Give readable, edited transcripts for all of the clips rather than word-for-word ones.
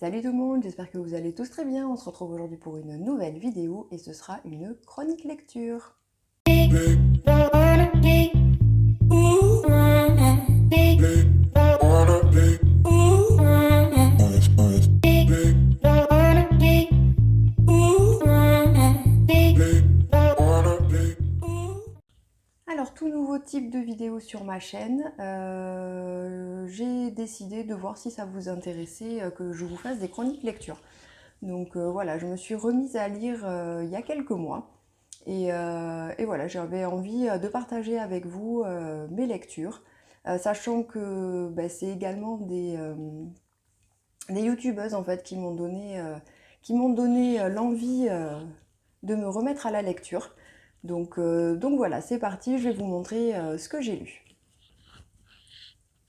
Salut tout le monde, j'espère que vous allez tous très bien. On se retrouve aujourd'hui pour une nouvelle vidéo et ce sera une chronique lecture. Alors, tout nouveau type de vidéo sur ma chaîne, j'ai décidé de voir si ça vous intéressait que je vous fasse des chroniques lecture. Donc voilà, je me suis remise à lire il y a quelques mois et voilà, j'avais envie de partager avec vous mes lectures, sachant que c'est également des youtubeuses en fait qui m'ont donné l'envie de me remettre à la lecture. Donc voilà, c'est parti, je vais vous montrer ce que j'ai lu.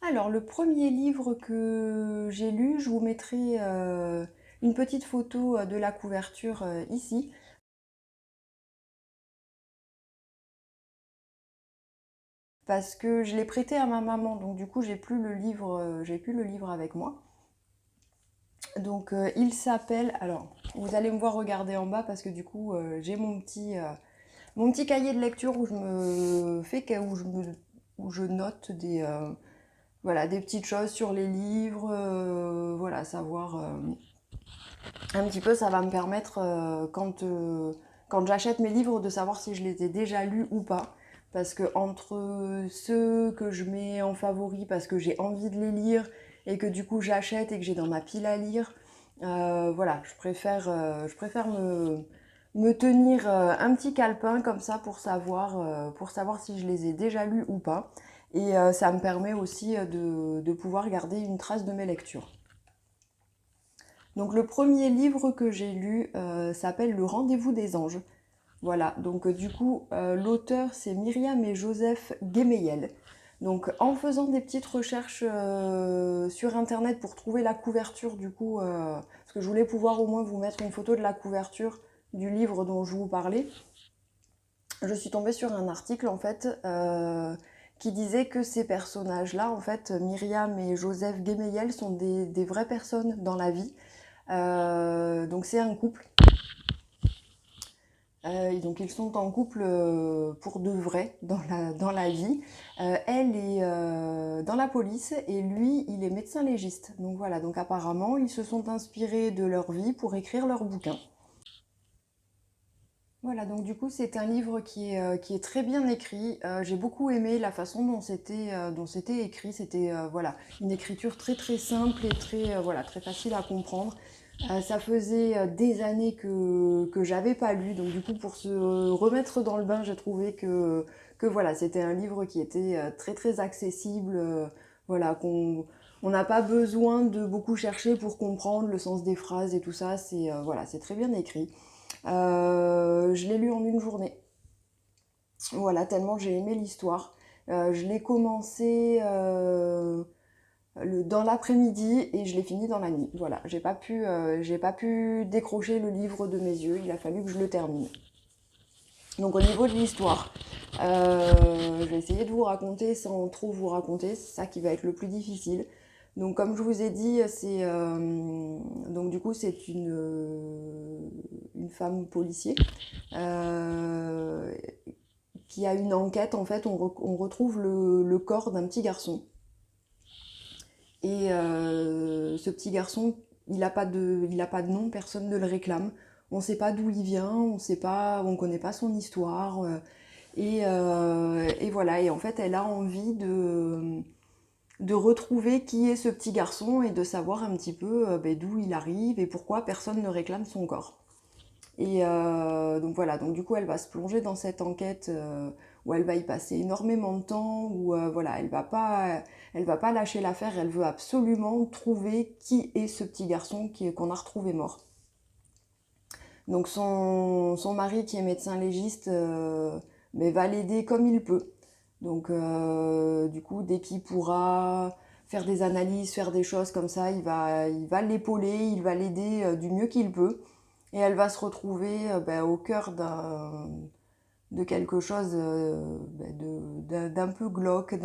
Alors, le premier livre que j'ai lu, je vous mettrai une petite photo de la couverture ici. Parce que je l'ai prêté à ma maman, donc du coup j'ai plus le livre avec moi. Donc il s'appelle, alors vous allez me voir regarder en bas parce que du coup j'ai mon petit cahier de lecture où je me fais, où je note voilà, des petites choses sur les livres, voilà, savoir un petit peu, ça va me permettre quand j'achète mes livres de savoir si je les ai déjà lus ou pas. Parce que entre ceux que je mets en favori parce que j'ai envie de les lire et que du coup j'achète et que j'ai dans ma pile à lire, voilà, je préfère me tenir un petit calepin comme ça pour savoir si je les ai déjà lus ou pas. Et ça me permet aussi de pouvoir garder une trace de mes lectures. Donc le premier livre que j'ai lu s'appelle Le Rendez-vous des anges. Voilà, donc du coup l'auteur c'est Myriam et Joseph Guéméiel. Donc en faisant des petites recherches sur internet pour trouver la couverture du coup, parce que je voulais pouvoir au moins vous mettre une photo de la couverture du livre dont je vous parlais, je suis tombée sur un article en fait qui disait que ces personnages-là, en fait, Myriam et Joseph Guéméiel sont des vraies personnes dans la vie. Donc c'est un couple. Donc ils sont en couple pour de vrai dans la vie. Elle est dans la police et lui, il est médecin légiste. Donc voilà, donc apparemment, ils se sont inspirés de leur vie pour écrire leur bouquin. Voilà, donc du coup, c'est un livre qui est très bien écrit. J'ai beaucoup aimé la façon dont c'était écrit. C'était voilà, une écriture très très simple et très, voilà, très facile à comprendre. Ça faisait des années que j'avais pas lu, donc du coup pour se remettre dans le bain, j'ai trouvé que voilà, c'était un livre qui était très très accessible, voilà, on n'a pas besoin de beaucoup chercher pour comprendre le sens des phrases et tout ça, c'est voilà, c'est très bien écrit. Je l'ai lu en une journée, voilà, tellement j'ai aimé l'histoire. Je l'ai commencé dans l'après-midi et je l'ai fini dans la nuit. Voilà, j'ai pas pu décrocher le livre de mes yeux, il a fallu que je le termine. Donc au niveau de l'histoire, je vais essayer de vous raconter sans trop vous raconter, c'est ça qui va être le plus difficile. Donc comme je vous ai dit, donc du coup c'est une femme policier qui a une enquête. En fait, on retrouve le corps d'un petit garçon. Et ce petit garçon, il a pas de nom, personne ne le réclame. On ne sait pas d'où il vient, on connaît pas son histoire. Et voilà, et en fait, elle a envie de retrouver qui est ce petit garçon et de savoir un petit peu d'où il arrive et pourquoi personne ne réclame son corps. Et donc voilà, donc du coup elle va se plonger dans cette enquête où elle va y passer énormément de temps, où voilà, elle va pas lâcher l'affaire, elle veut absolument trouver qui est ce petit garçon qu'on a retrouvé mort. Donc son mari qui est médecin légiste mais va l'aider comme il peut. Donc du coup dès qu'il pourra faire des analyses, faire des choses comme ça, il va l'épauler, il va l'aider du mieux qu'il peut. Et elle va se retrouver au cœur de quelque chose d'un peu glauque,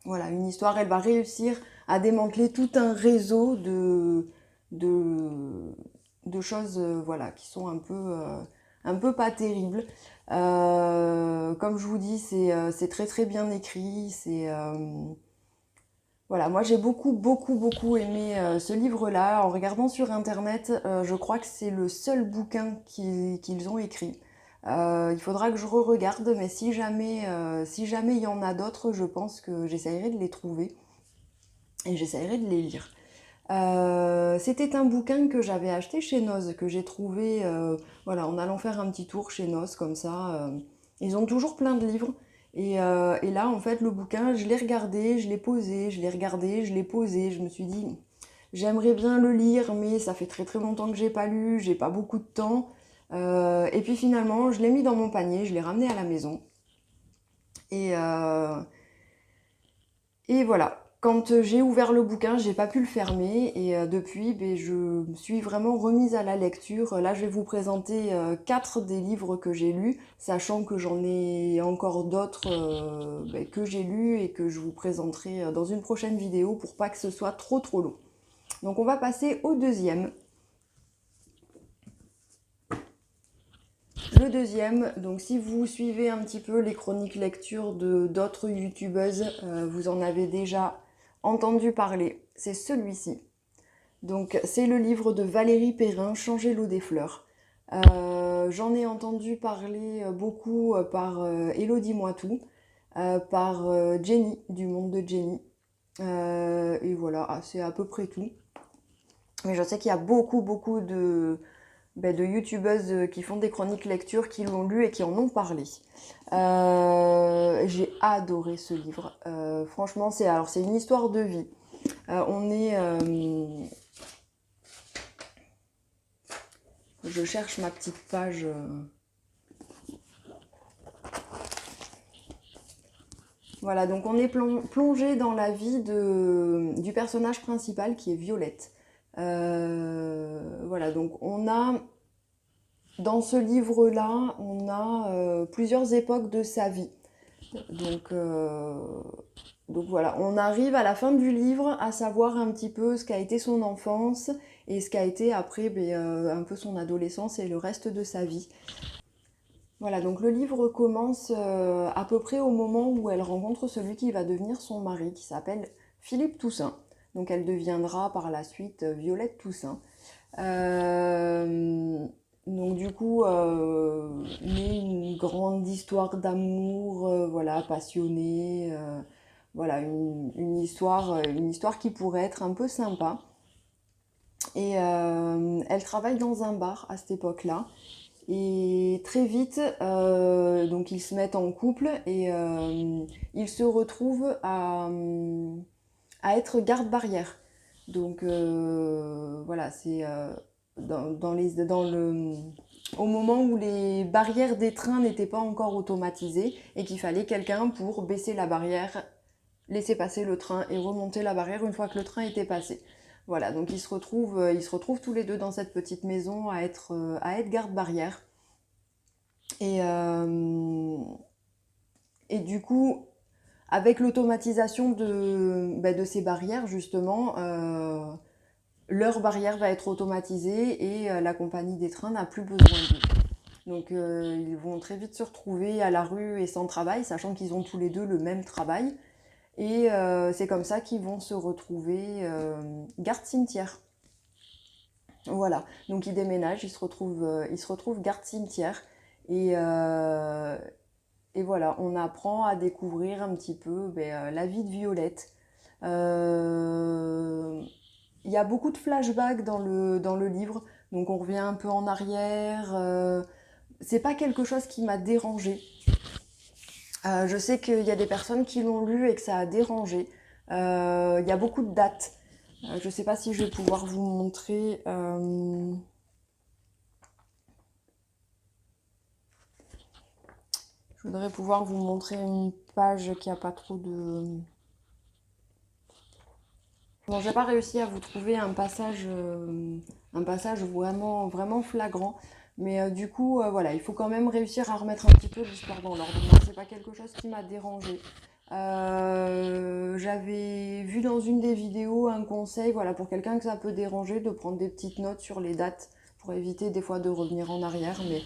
Voilà, une histoire, elle va réussir à démanteler tout un réseau de, de choses voilà, qui sont un peu pas terribles. Comme je vous dis, c'est très très bien écrit. Voilà, moi j'ai beaucoup aimé ce livre-là. En regardant sur internet, je crois que c'est le seul bouquin qu'ils ont écrit. Il faudra que je re-regarde, mais si jamais il y en a d'autres, je pense que j'essayerai de les trouver et j'essayerai de les lire. C'était un bouquin que j'avais acheté chez Noz, que j'ai trouvé voilà, en allant faire un petit tour chez Noz, comme ça. Ils ont toujours plein de livres. Et là, en fait, le bouquin, je l'ai regardé, je l'ai posé, je l'ai regardé, je l'ai posé. Je me suis dit, j'aimerais bien le lire, mais ça fait très très longtemps que j'ai pas lu, j'ai pas beaucoup de temps. Et puis finalement, je l'ai mis dans mon panier, je l'ai ramené à la maison. Et, euh, et voilà, quand j'ai ouvert le bouquin, j'ai pas pu le fermer et depuis, ben, je me suis vraiment remise à la lecture. Là, je vais vous présenter 4 des livres que j'ai lus, sachant que j'en ai encore d'autres ben, que j'ai lus et que je vous présenterai dans une prochaine vidéo pour pas que ce soit trop long. Donc on va passer au deuxième. Le deuxième, donc si vous suivez un petit peu les chroniques lecture de d'autres youtubeuses, vous en avez déjà entendu parler. C'est celui-ci. Donc c'est le livre de Valérie Perrin, Changer l'eau des fleurs. J'en ai entendu parler beaucoup par Elodie Moitou, par Jenny, du monde de Jenny. Et voilà, c'est à peu près tout. Mais je sais qu'il y a beaucoup de youtubeuses qui font des chroniques lecture, qui l'ont lu et qui en ont parlé. J'ai adoré ce livre. Franchement, c'est une histoire de vie. Je cherche ma petite page. Voilà, donc on est plongé dans la vie du personnage principal qui est Violette. Voilà, donc dans ce livre-là, on a plusieurs époques de sa vie. Donc, donc voilà, on arrive à la fin du livre à savoir un petit peu ce qu'a été son enfance et ce qu'a été après un peu son adolescence et le reste de sa vie. Voilà, donc le livre commence à peu près au moment où elle rencontre celui qui va devenir son mari, qui s'appelle Philippe Toussaint. Donc elle deviendra par la suite Violette Toussaint. Donc du coup, naît une grande histoire d'amour, voilà, passionnée, voilà, une histoire qui pourrait être un peu sympa. Et elle travaille dans un bar à cette époque-là. Et très vite, donc ils se mettent en couple et ils se retrouvent à être garde-barrière. Donc voilà, c'est au moment où les barrières des trains n'étaient pas encore automatisées et qu'il fallait quelqu'un pour baisser la barrière, laisser passer le train et remonter la barrière une fois que le train était passé. Voilà, donc ils se retrouvent tous les deux dans cette petite maison à être garde-barrière. Et, et du coup, avec l'automatisation de ces barrières, justement, leur barrière va être automatisée et la compagnie des trains n'a plus besoin d'eux. Donc ils vont très vite se retrouver à la rue et sans travail, sachant qu'ils ont tous les deux le même travail. Et c'est comme ça qu'ils vont se retrouver garde-cimetière. Voilà, donc ils déménagent, ils se retrouvent garde-cimetière. Et, et voilà, on apprend à découvrir un petit peu la vie de Violette. Il y a beaucoup de flashbacks dans le livre, donc on revient un peu en arrière. C'est pas quelque chose qui m'a dérangée. Je sais qu'il y a des personnes qui l'ont lu et que ça a dérangé. Il y a beaucoup de dates. Je sais pas si je vais pouvoir vous montrer. Je voudrais pouvoir vous montrer une page qui a pas trop de... Bon, j'ai pas réussi à vous trouver un passage vraiment flagrant. Mais du coup, voilà, il faut quand même réussir à remettre un petit peu l'histoire dans l'ordre. Moi, c'est pas quelque chose qui m'a dérangé. J'avais vu dans une des vidéos un conseil, voilà, pour quelqu'un que ça peut déranger, de prendre des petites notes sur les dates pour éviter des fois de revenir en arrière. Mais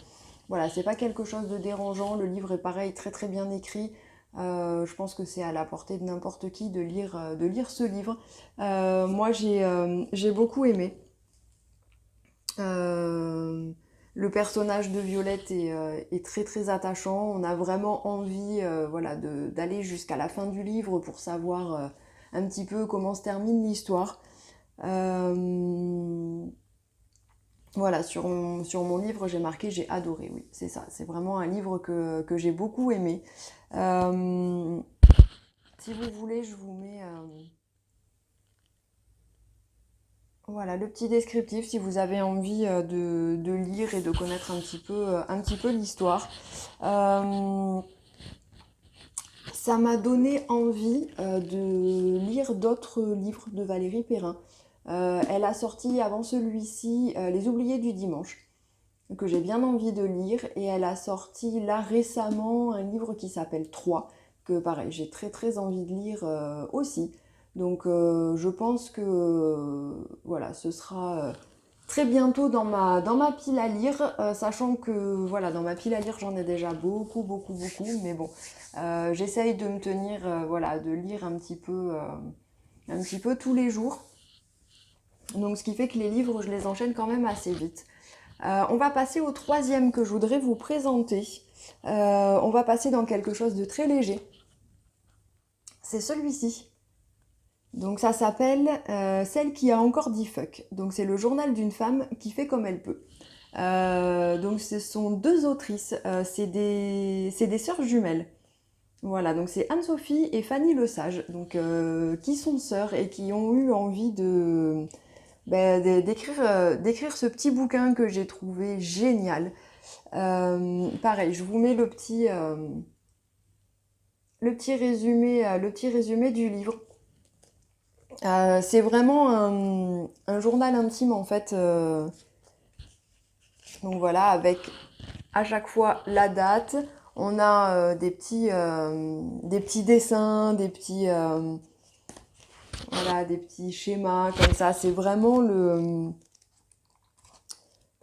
voilà, c'est pas quelque chose de dérangeant. Le livre est pareil, très très bien écrit. Je pense que c'est à la portée de n'importe qui de lire ce livre. Moi, j'ai beaucoup aimé. Euh, le personnage de Violette est très très attachant. On a vraiment envie voilà, d'aller jusqu'à la fin du livre pour savoir un petit peu comment se termine l'histoire. Euh, voilà, sur mon livre, j'ai marqué j'ai adoré, oui, c'est ça. C'est vraiment un livre que j'ai beaucoup aimé. Euh, Si vous voulez, je vous mets voilà, le petit descriptif si vous avez envie de lire et de connaître un petit peu l'histoire. Euh, Ça m'a donné envie de lire d'autres livres de Valérie Perrin. Elle a sorti avant celui-ci Les Oubliés du Dimanche, que j'ai bien envie de lire, et elle a sorti là récemment un livre qui s'appelle 3, que pareil, j'ai très très envie de lire aussi. Donc je pense que voilà, ce sera très bientôt dans ma pile à lire, sachant que voilà, dans ma pile à lire, j'en ai déjà beaucoup, beaucoup, beaucoup, mais bon, j'essaye de me tenir, voilà, de lire un petit peu tous les jours. Donc ce qui fait que les livres, je les enchaîne quand même assez vite. On va passer au troisième que je voudrais vous présenter. On va passer dans quelque chose de très léger. C'est celui-ci. Donc ça s'appelle Celle qui a encore dit fuck. Donc c'est le journal d'une femme qui fait comme elle peut. Donc ce sont deux autrices, c'est des sœurs jumelles. Voilà, donc c'est Anne-Sophie et Fanny Lesage, donc qui sont sœurs et qui ont eu envie d'écrire ce petit bouquin que j'ai trouvé génial. Pareil, je vous mets le petit résumé du livre. C'est vraiment un journal intime en fait. Donc voilà, avec à chaque fois la date. On a des petits dessins, voilà, des petits schémas comme ça. C'est vraiment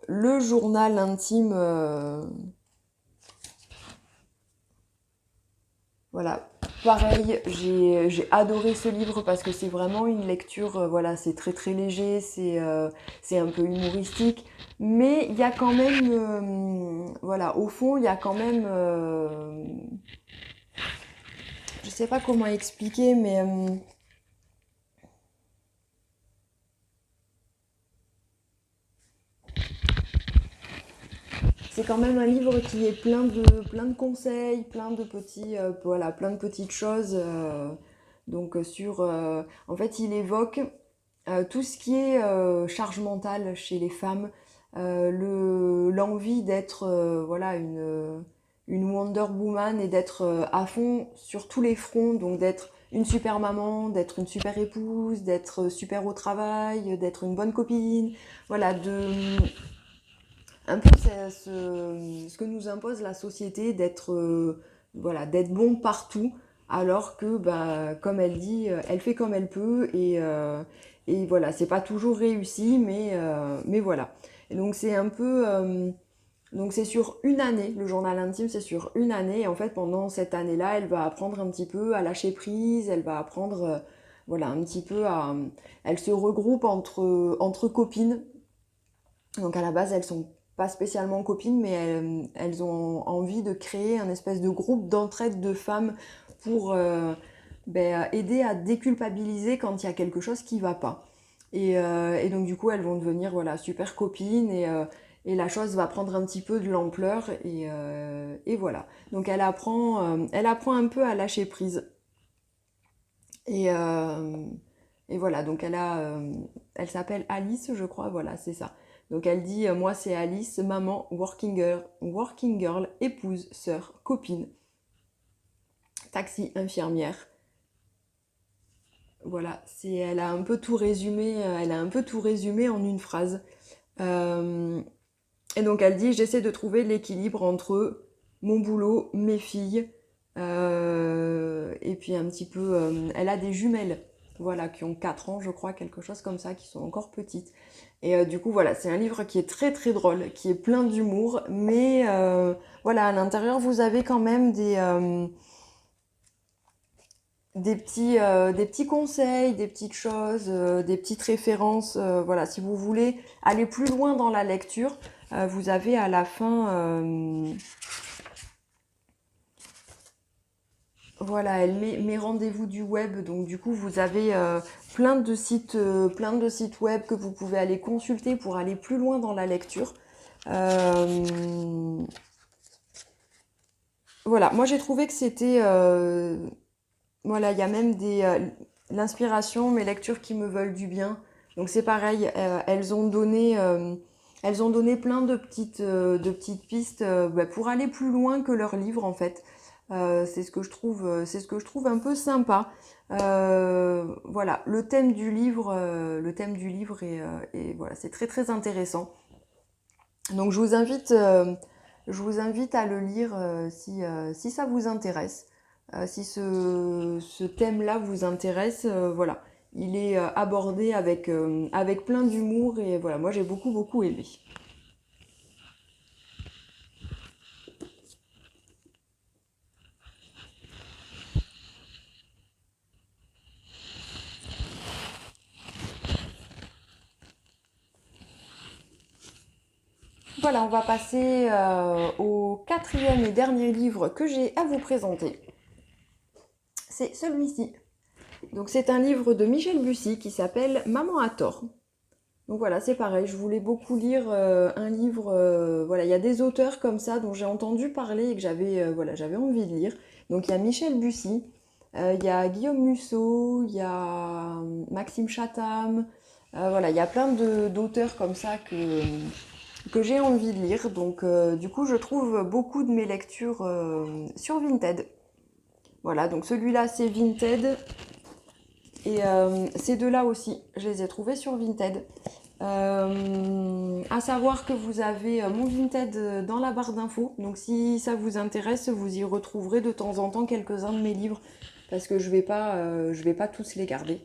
le journal intime. Voilà. Pareil, j'ai adoré ce livre parce que c'est vraiment une lecture, voilà, c'est très très léger, c'est un peu humoristique, mais il y a quand même, voilà, au fond, il y a quand même, je sais pas comment expliquer, mais c'est quand même un livre qui est plein de conseils, plein de petits, voilà, plein de petites choses. Donc en fait, il évoque tout ce qui est charge mentale chez les femmes, l'envie d'être voilà une Wonder Woman et d'être à fond sur tous les fronts, donc d'être une super maman, d'être une super épouse, d'être super au travail, d'être une bonne copine, voilà, un peu ce que nous impose la société d'être voilà, d'être bon partout, alors que bah, comme elle dit, elle fait comme elle peut et voilà, c'est pas toujours réussi, mais voilà. Et donc c'est un peu donc c'est sur une année, le journal intime c'est sur une année, et en fait pendant cette année-là, elle va apprendre un petit peu à lâcher prise, elle va apprendre voilà, un petit peu à... Elle se regroupe entre copines, donc à la base, elles sont pas spécialement copines, mais elles ont envie de créer un espèce de groupe d'entraide de femmes pour aider à déculpabiliser quand il y a quelque chose qui va pas. Et donc du coup, elles vont devenir voilà, super copines et la chose va prendre un petit peu de l'ampleur et voilà. Donc elle apprend un peu à lâcher prise. Et, euh, et voilà, donc elle s'appelle Alice, je crois, voilà, c'est ça. Donc elle dit, moi c'est Alice, maman, working girl, épouse, sœur, copine, taxi, infirmière. Voilà, elle a un peu tout résumé, elle a un peu tout résumé en une phrase. Euh, et donc elle dit, j'essaie de trouver l'équilibre entre mon boulot, mes filles, Et puis un petit peu, elle a des jumelles, voilà, qui ont 4 ans, je crois, quelque chose comme ça, qui sont encore petites. Et du coup, voilà, c'est un livre qui est très très drôle, qui est plein d'humour, mais voilà, à l'intérieur, vous avez quand même des petits conseils, des petites choses, des petites références. Voilà, si vous voulez aller plus loin dans la lecture, vous avez à la fin, voilà, elle met mes rendez-vous du web. Donc du coup, vous avez plein de sites web que vous pouvez aller consulter pour aller plus loin dans la lecture. Euh, voilà, moi j'ai trouvé que c'était voilà, il y a même l'inspiration, mes lectures qui me veulent du bien. Donc c'est pareil, elles ont donné plein de petites pistes bah, pour aller plus loin que leur livre en fait. C'est ce que je trouve un peu sympa. Voilà, le thème du livre est voilà, c'est très très intéressant. Donc je vous invite à le lire si ça vous intéresse. Si ce thème-là vous intéresse, voilà, il est abordé avec plein d'humour et voilà, moi j'ai beaucoup beaucoup aimé. Voilà, on va passer au quatrième et dernier livre que j'ai à vous présenter. C'est celui-ci. Donc c'est un livre de Michel Bussy qui s'appelle Maman a tort. Donc voilà, c'est pareil, je voulais beaucoup lire un livre, voilà, il y a des auteurs comme ça dont j'ai entendu parler et que voilà, j'avais envie de lire. Donc il y a Michel Bussy, il y a Guillaume Musso, il y a Maxime Chatham, voilà, il y a plein d'auteurs comme ça que j'ai envie de lire. Donc du coup, je trouve beaucoup de mes lectures sur Vinted. Voilà, donc celui-là c'est Vinted et ces deux-là aussi, je les ai trouvés sur Vinted. À savoir que vous avez mon Vinted dans la barre d'infos. Donc si ça vous intéresse, vous y retrouverez de temps en temps quelques-uns de mes livres parce que je vais pas tous les garder.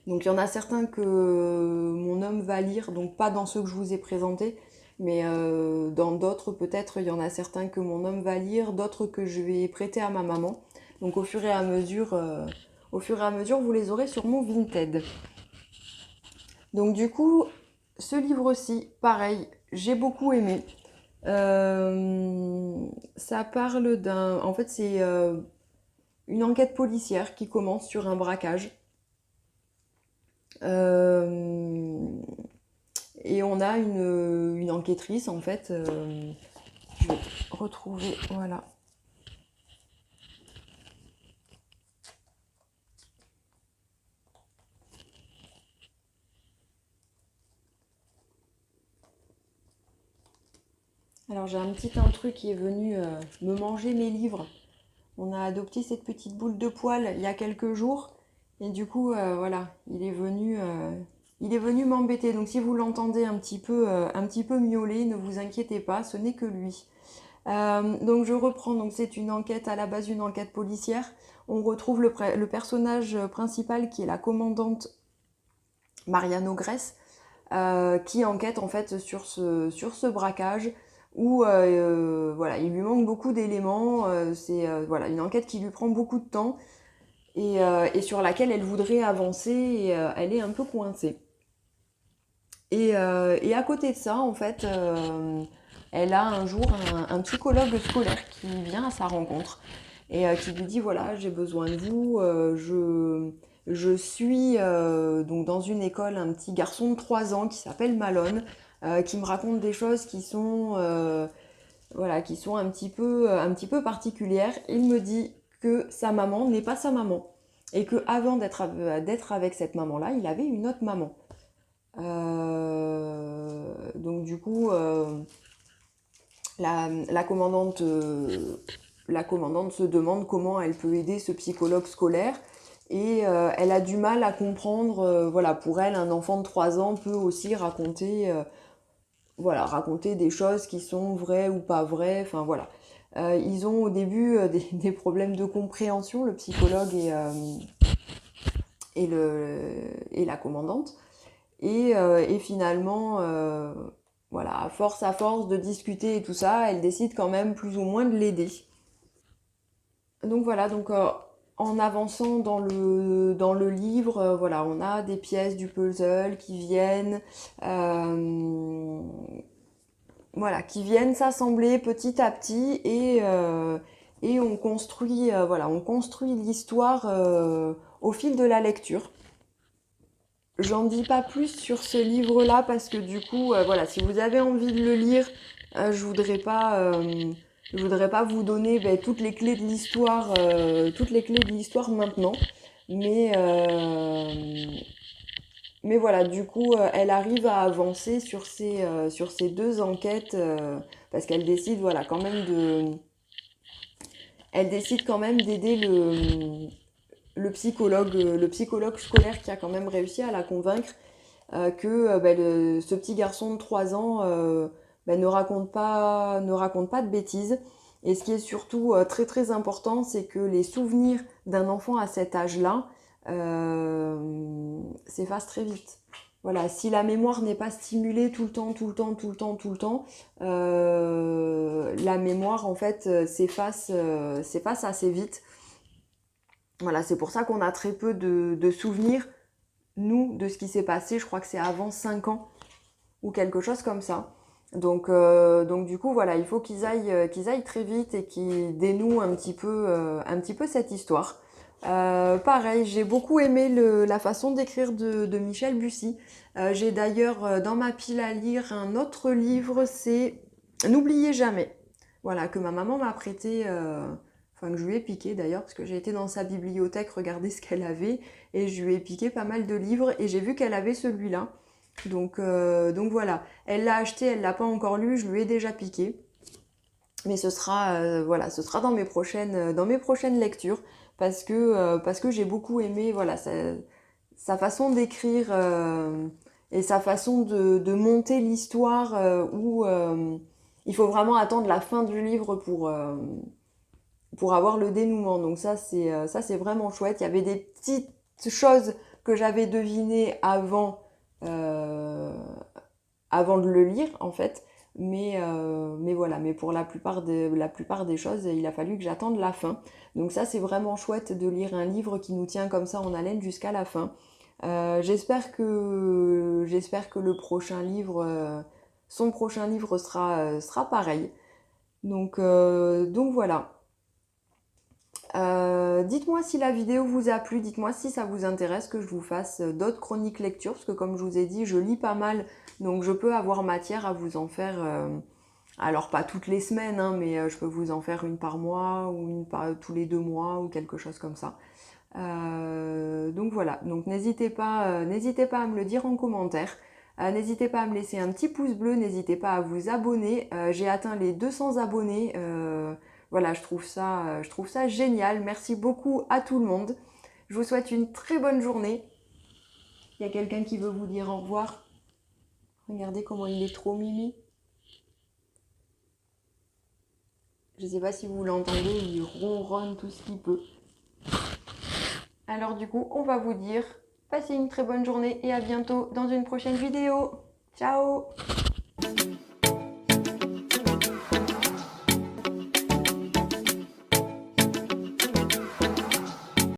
Donc il y en a certains que mon homme va lire, donc pas dans ceux que je vous ai présentés, mais dans d'autres peut-être il y en a certains que mon homme va lire, d'autres que je vais prêter à ma maman. Donc au fur et à mesure, vous les aurez sur mon Vinted. Donc du coup, ce livre-ci, pareil, j'ai beaucoup aimé. Ça parle d'un... En fait, c'est une enquête policière qui commence sur un braquage. Euh, et on a une enquêtrice, en fait. Je vais retrouver... Voilà. Alors j'ai un petit intrus qui est venu me manger mes livres. On a adopté cette petite boule de poil il y a quelques jours. Et du coup, voilà, il est venu m'embêter. Donc si vous l'entendez un petit peu miauler, ne vous inquiétez pas, ce n'est que lui. Donc je reprends, donc c'est une enquête à la base, une enquête policière. On retrouve le personnage principal qui est la commandante Marianne Ogresse, qui enquête en fait sur ce braquage où voilà, il lui manque beaucoup d'éléments. C'est voilà, une enquête qui lui prend beaucoup de temps et sur laquelle elle voudrait avancer et elle est un peu coincée. Et à côté de ça, en fait, elle a un jour un psychologue scolaire qui vient à sa rencontre et qui lui dit, voilà, j'ai besoin de vous, je suis donc dans une école un petit garçon de 3 ans qui s'appelle Malone, qui me raconte des choses voilà, qui sont un petit peu particulières. Il me dit que sa maman n'est pas sa maman et que avant d'être avec cette maman-là, il avait une autre maman. Donc du coup, la commandante, la commandante se demande comment elle peut aider ce psychologue scolaire et elle a du mal à comprendre, voilà, pour elle, un enfant de 3 ans peut aussi raconter, voilà, raconter des choses qui sont vraies ou pas vraies, enfin voilà. Ils ont au début des problèmes de compréhension, le psychologue et la commandante. Et finalement, voilà, à force de discuter et tout ça, elle décide quand même plus ou moins de l'aider. Donc voilà, en avançant dans le livre, voilà, on a des pièces du puzzle qui viennent, euh, voilà, qui viennent s'assembler petit à petit et on construit, voilà, on construit l'histoire au fil de la lecture. J'en dis pas plus sur ce livre-là parce que du coup, voilà, si vous avez envie de le lire, je voudrais pas vous donner toutes les clés de l'histoire, toutes les clés de l'histoire maintenant. Mais, euh, mais voilà, du coup, elle arrive à avancer sur ces deux enquêtes parce qu'elle décide, voilà, quand même elle décide quand même d'aider le psychologue scolaire qui a quand même réussi à la convaincre ce petit garçon de 3 ans ne raconte pas de bêtises. Et ce qui est surtout très très important, c'est que les souvenirs d'un enfant à cet âge-là s'effacent très vite. Voilà, si la mémoire n'est pas stimulée tout le temps, tout le temps, tout le temps, tout le temps, la mémoire en fait s'efface assez vite. Voilà, c'est pour ça qu'on a très peu de souvenirs nous, de ce qui s'est passé, je crois que c'est avant 5 ans ou quelque chose comme ça. Donc du coup, voilà, il faut qu'ils aillent très vite et qu'ils dénouent un petit peu cette histoire. Pareil, j'ai beaucoup aimé la façon d'écrire de Michel Bussy. J'ai d'ailleurs dans ma pile à lire un autre livre, c'est N'oubliez jamais. Voilà, que ma maman m'a prêté, enfin que je lui ai piqué d'ailleurs, parce que j'ai été dans sa bibliothèque regarder ce qu'elle avait, et je lui ai piqué pas mal de livres, et j'ai vu qu'elle avait celui-là. Donc voilà, elle l'a acheté, elle l'a pas encore lu, je lui ai déjà piqué. Mais voilà, ce sera dans mes prochaines lectures parce que j'ai beaucoup aimé voilà sa façon d'écrire et sa façon de monter l'histoire où il faut vraiment attendre la fin du livre pour avoir le dénouement. Donc ça c'est vraiment chouette. Il y avait des petites choses que j'avais devinées euh, avant de le lire en fait. Mais voilà, mais pour la plupart des choses, il a fallu que j'attende la fin. Donc ça, c'est vraiment chouette de lire un livre qui nous tient comme ça en haleine jusqu'à la fin. J'espère que le prochain livre, son prochain livre sera pareil. Donc voilà. Dites-moi si la vidéo vous a plu, dites-moi si ça vous intéresse que je vous fasse d'autres chroniques lecture, parce que comme je vous ai dit, je lis pas mal, donc je peux avoir matière à vous en faire, alors pas toutes les semaines, hein, mais je peux vous en faire une par mois, ou une par tous les 2 mois, ou quelque chose comme ça. Donc voilà, donc n'hésitez pas à me le dire en commentaire. N'hésitez pas à me laisser un petit pouce bleu, n'hésitez pas à vous abonner. J'ai atteint les 200 abonnés. Voilà, je trouve ça génial. Merci beaucoup à tout le monde. Je vous souhaite une très bonne journée. Il y a quelqu'un qui veut vous dire au revoir. Regardez comment il est trop mimi. Je ne sais pas si vous l'entendez, il ronronne tout ce qu'il peut. Alors du coup, on va vous dire, passez une très bonne journée et à bientôt dans une prochaine vidéo. Ciao!